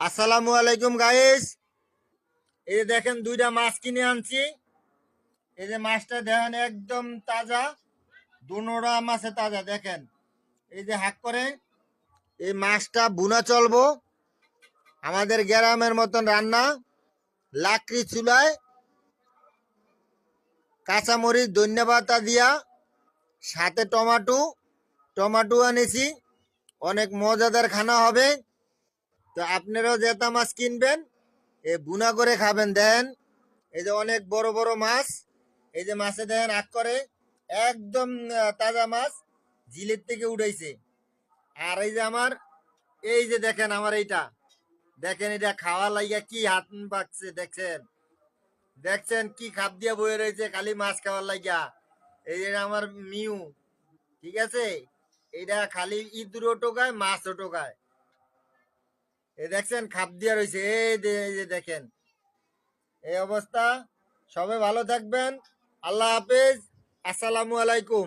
আসসালামু আলাইকুম গাইস। এই যে দেখেন দুইটা মাছ কিনে আনছি। এই যে মাছটা দেখেন একদম তাজা, দুনোটা মাছে তাজা। দেখেন এই যে হাক করে এই মাছটা বুনা চলবো আমাদের গ্রামের মতন রান্না। লাকড়ি চুলায় কাঁচামরিচ ধন্যবাদ দিয়া, সাথে টমাটো টমাটো আনেছি। অনেক মজাদার খানা হবে। তো আপনারাও জেতা মাছ কিনবেন, এ বুনা করে খাবেন। দেন এই যে অনেক বড় বড় মাছ। এই যে মাছে দেখেন আগ করে একদম তাজা মাছ জিলের থেকে উঠাইছে। আর এই যে আমার এই যে দেখেন আমার এইটা দেখেন, এটা খাওয়া লাগিয়া কি হাত পাকছে। দেখছেন দেখছেন কি খাপ দিয়া বয়ে রয়েছে খালি মাছ খাওয়ার লাগিয়া। এই যে আমার মিউ, ঠিক আছে, এটা খালি ইঁদুরও টোকায় মাছও টোকায়। এই দেখছেন খাপ দিয়া রয়েছে। এই যে দেখেন এই অবস্থা। সবাই ভালো থাকবেন। আল্লাহ হাফেজ। আসসালামু আলাইকুম।